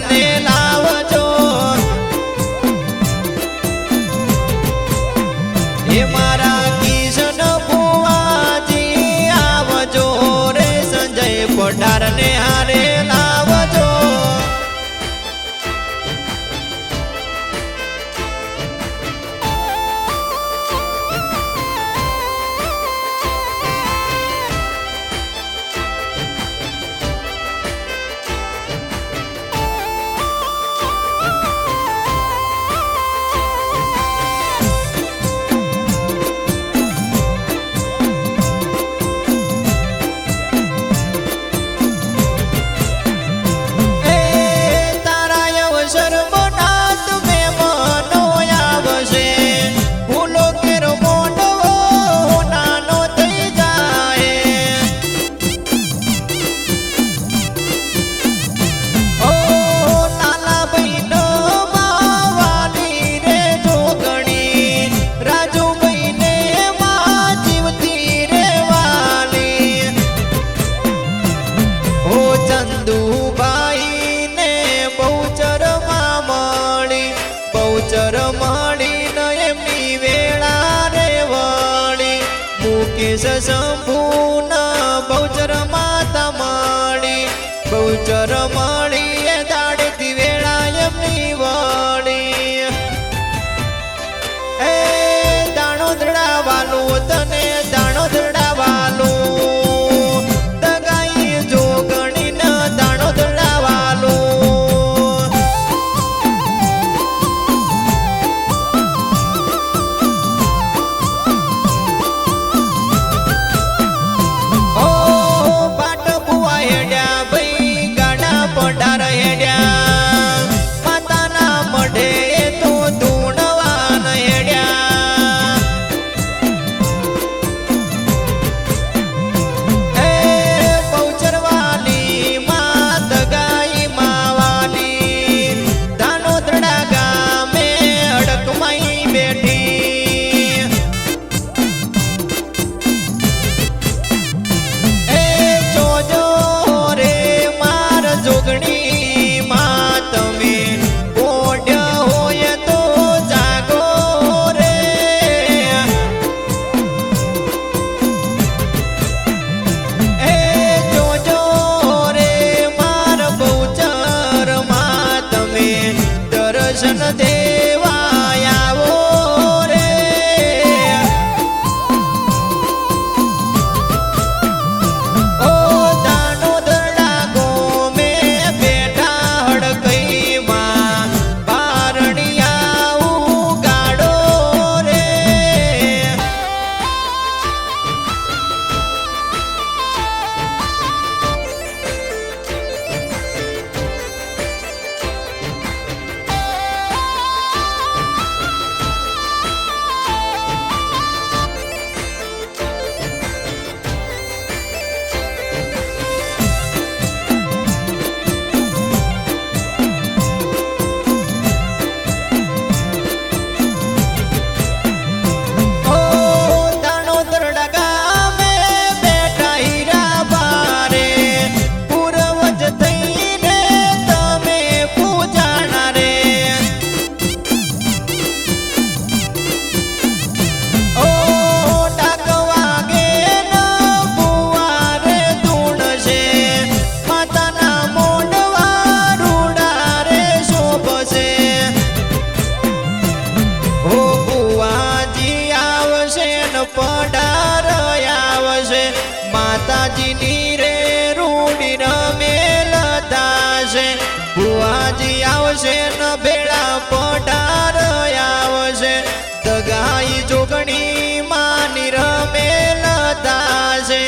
ને લાવજો એ મારા કિશન ભુવાજી આવજો રે સંજય પઢાર ને હારે લાવજો શંભુન બહુચર માતા મળી બહુચર મળી એ દાડેથી વેળા એમની વળી એ દાણો ધડાવાલું તને દાણો ધડાવાલું દગાઈ જોગણી ન દાણો ધડાવાલું પઢાર આવશે માતાજીની રે રૂડી રમેલતા છે ભુવાજી આવશે ન ભેળા પઢાર આવશે દગાઈ જોગણી માની રમેલતા છે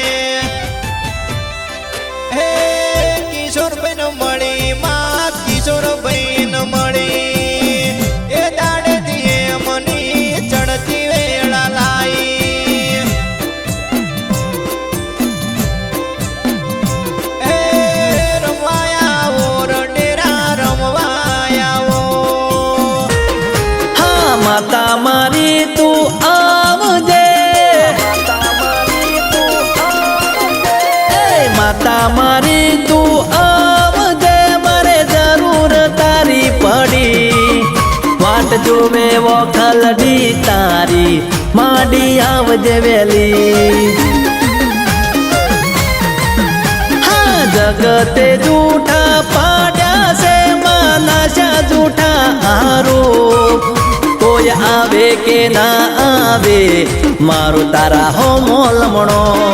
હે કિશોરબેન મળી માં કિશોરબેન મળી એ દાડે દીએ મની ચડતી વેળા લાઈ માતા મારી તું આવજે માતા મારી તું આવજે મારે જરૂર વાટ જોવે વખલડી તારી માડી આવજે વેલી હા જગતે જૂઠા પાડ્યા છે માનાશા જૂઠા આરોપ કોઈ આવે કે ના આવે મારું તારા હો મોલમણો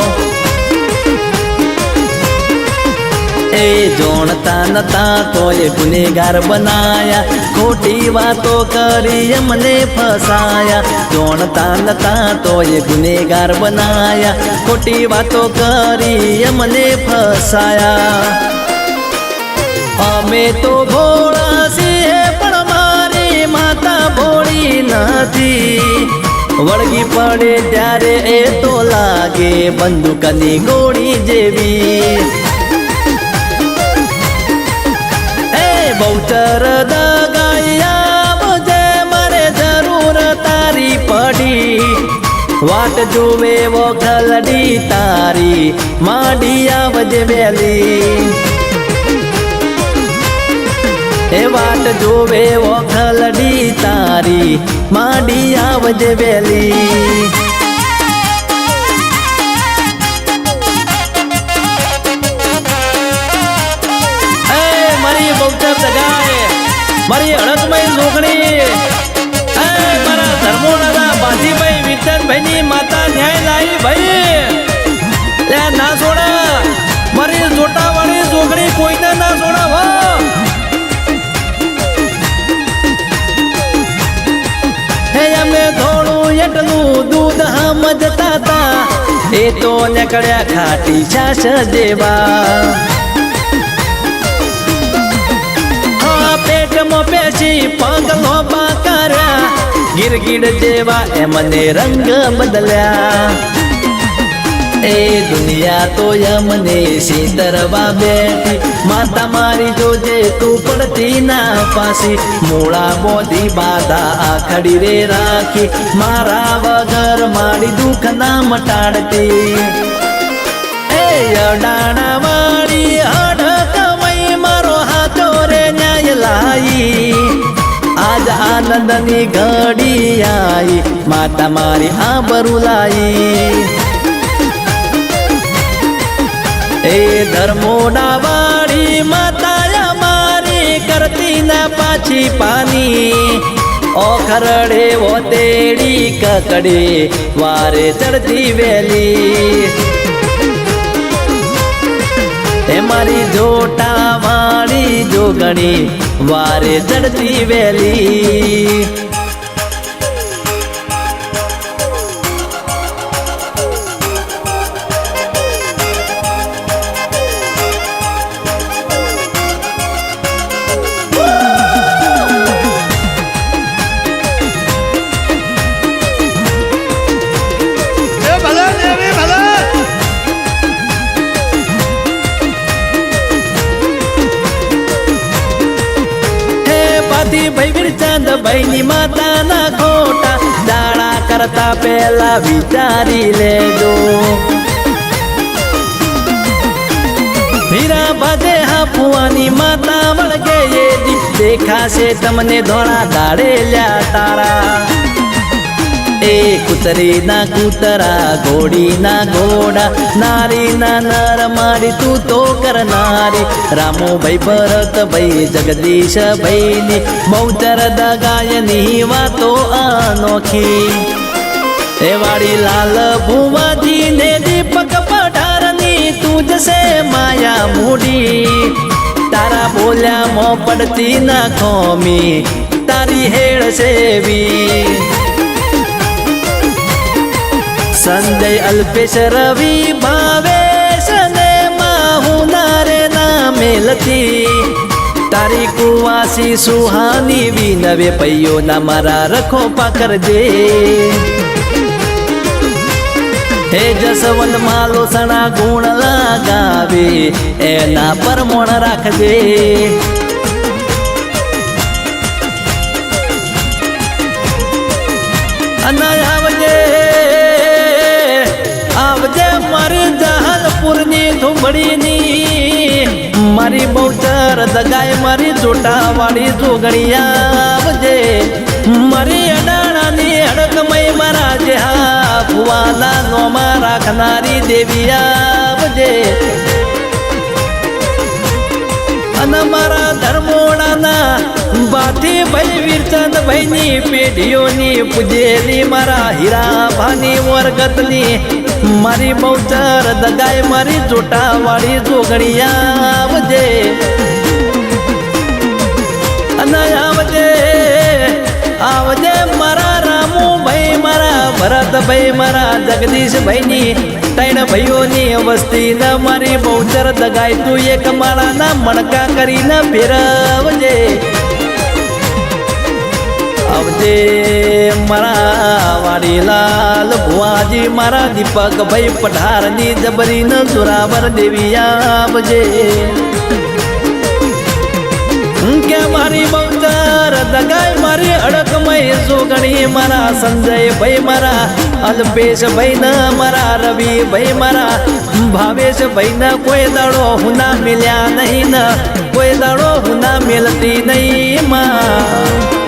એ જોણતા નતા તોય ગુનેગાર બનાયા ખોટી વાતો કરી અમને ફસાયા જોણતા નતા તોય ગુનેગાર બનાયા ખોટી વાતો કરી અમને ફસાયા અમે તો ભોળા છીએ પણ મારી માતા ભોળી નથી વળગી પડે ત્યારે એ તો લાગે બંદૂકની ગોળી જેવી બહુચર દગાયા મુજે મારે જરૂર તારી પડી વાટ જોવે વખલડી તારી માડી આવજે વેલી એ વાટ જોવે વખલડી તારી માડી આવજે વેલી મારી હળદમય જોગણી મારા ધર્મોડા બાજીભાઈ વિદ્યાનભાઈ ની માતા ન્યાય લાવી ભાઈ ત્યાં ના છોડા મારી જોટાવાળી જોગણી કોઈને ના છોડા હો હે અમે થોડું એટલું દૂધ સમજતા તા એ તો નીકળ્યા ખાટી છાશ જેવા પેટમાં પેશી પગલો કર્યા ગીરગીડ જેવા એ મને રંગ બદલ્યા એ દુનિયા તો યમને સીતરવા બેઠી માતા મારી જોજે તું પડતી ના પાસી મૂળા બોધી બાધા આખડી રે રાખી મારા વગર મારી દુઃખ ના મટાડતી એ અડાણા વાળી હડકમય મારો હાથો રે ન્યાય લાઈ આજ આનંદની ઘડી આઈ માતા મારી આબરૂ લાઈ એ ધર્મોડા વાળી માતા મારી કરતી ના પાછી પાની ઓખરડે ઓતેડી કકડે વારે ચડતી વેલી એ મારી જોટા વાળી જોગણી વારે ચડતી વેલી ભાઈ ની માતા ના ખોટા દાડા કરતા પેલા વિચારી લેજો હીરા બાજે હાફુવાની માતા વળગે એ દેખાશે તમને ધોળા દાડેલ્યા તારા એ કૂતરી ના કૂતરા ઘોડી ના ઘોડા નારી ના નર મારી તું તો કરનારી રામો ભાઈ ભરત ભાઈ જગદીશ ભાઈ ની બહુચર દગાયની વાતો અનોખી એ વાળી લાલ ભુવાજી ને દીપક પઢારની તું જશે માયા મૂડી તારા બોલ્યા મો પડતી ના ખોમી તારી હેળ સેવી સંજય અલ્પેશ રવિ ભાવેશ ને માહુનારે ના મેલતી તારી કુવાસી સુહાની વિનવે પૈયો ના મારા રખો પાકરજે હે જસવંત માલો સણા ગુણ લગાવે એના પરમોણ રાખજે અનાયાવજે આવજે મારી જહાલપુરની ધુંબડીની મારી બહુચર દગાય મારી જોટાવાળી જોગણી આવજે ભુવાના નોમાં રાખનારી દેવી આવજે અને મારા ધર્મોડાના બાથી ભાઈ વીરચંદ ભાઈની પેઢીઓની પૂજેલી મારા હીરાભાની વરગતની મારી બહુચર દગાઈ મારી જોટાવાળી જોગણી આવજે અને આવજે મારા રામુભાઈ મારા ભરતભાઈ મારા જગદીશભાઈની ત્રણ ભાઈઓની વસ્તી ને મારી બહુચર દગાઈ તું એક માળાના મણકા કરીને ફેરવજે આવજે મારા વાડીલાલ ભુવાજી મારા દીપકભાઈ પઢારની જબરીને જોરાવર દેવી આવજે કે મારી બહુચર દગાઈ મારી અડકમય જોગણી મારા સંજયભાઈ મારા અલ્પેશભાઈ ને મારા રવિભાઈ મારા ભાવેશભાઈ ને કોઈ દાડો હુના મિલ્યા નહીં ને કોઈ દાડો હુના મિલતી નહીં માં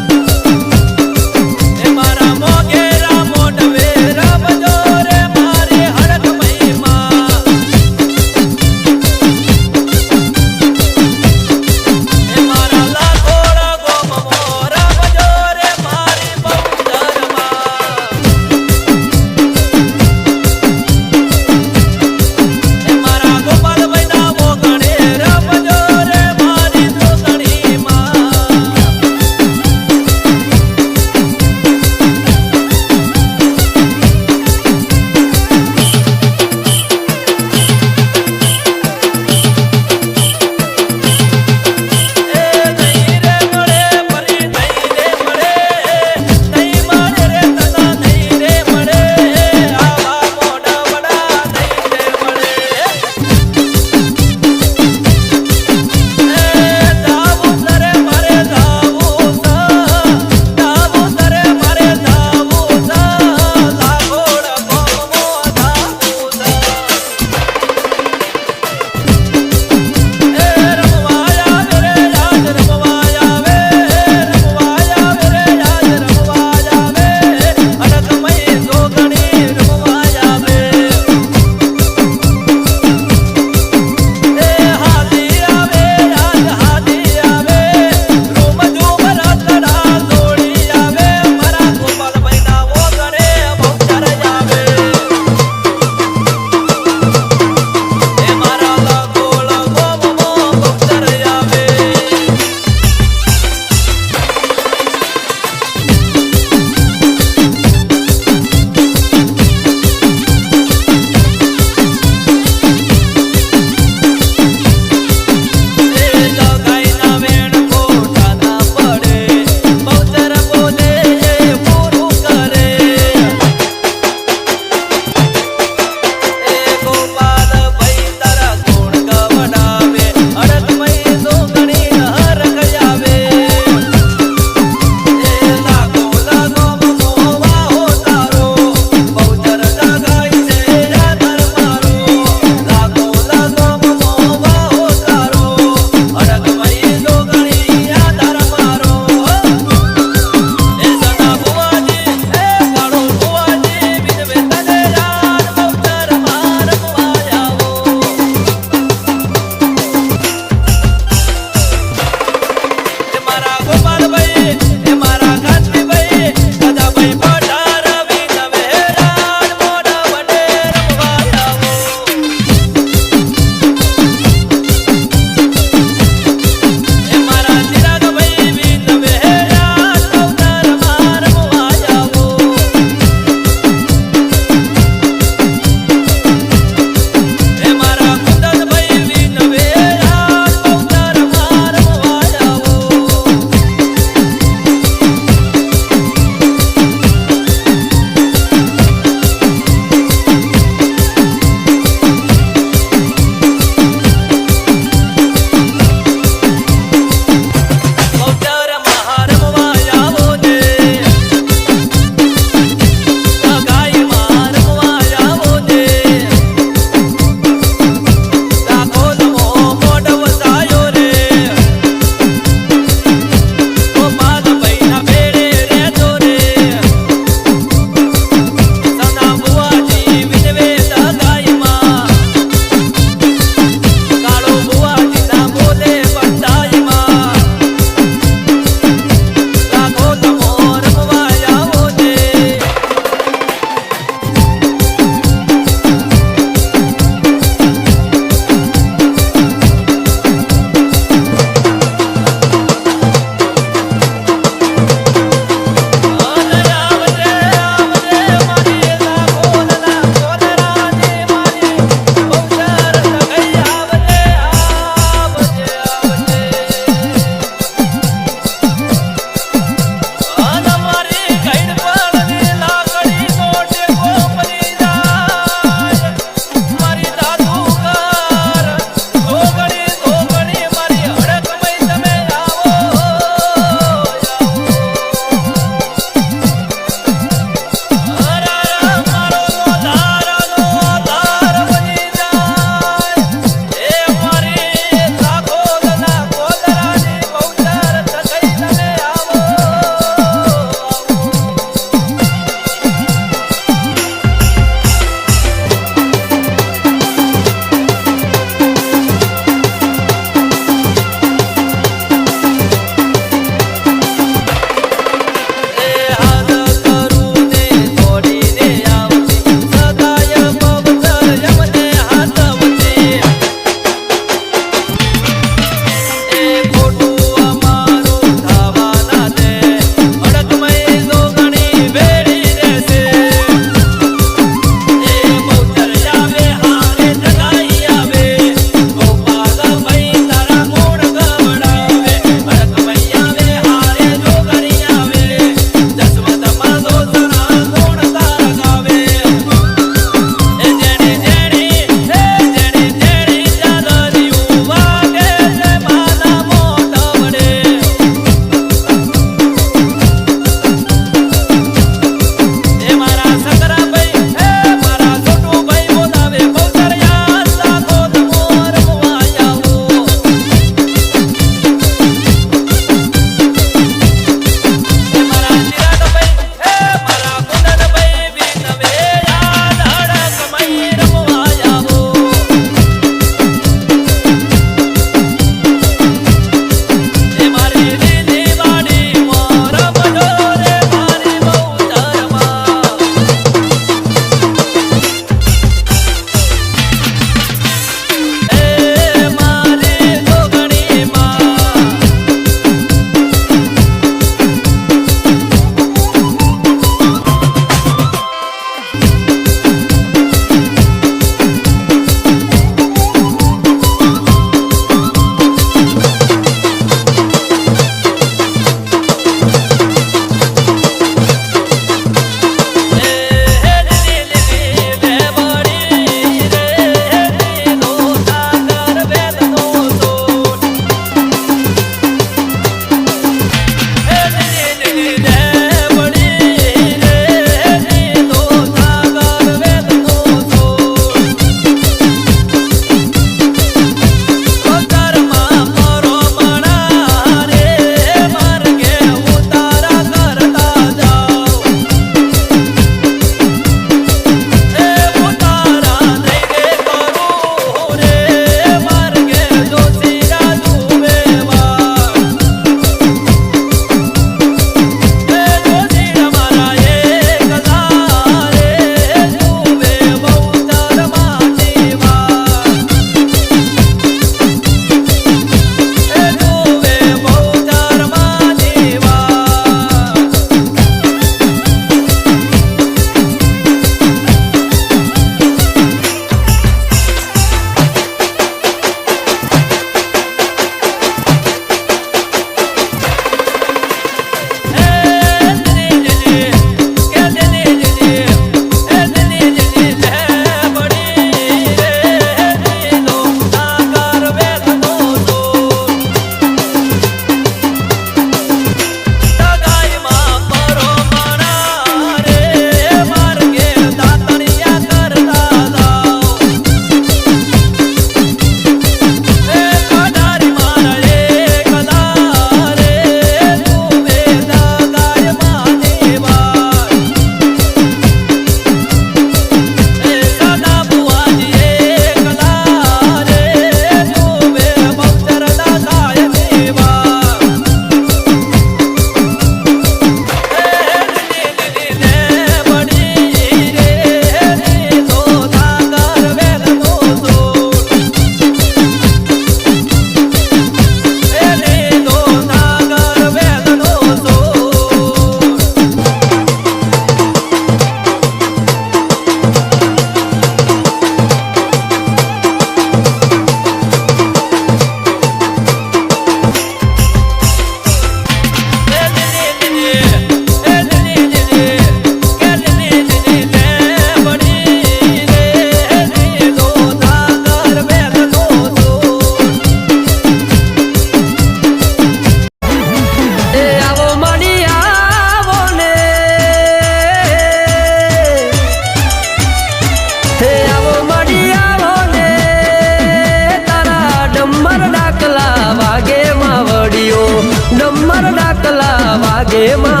માં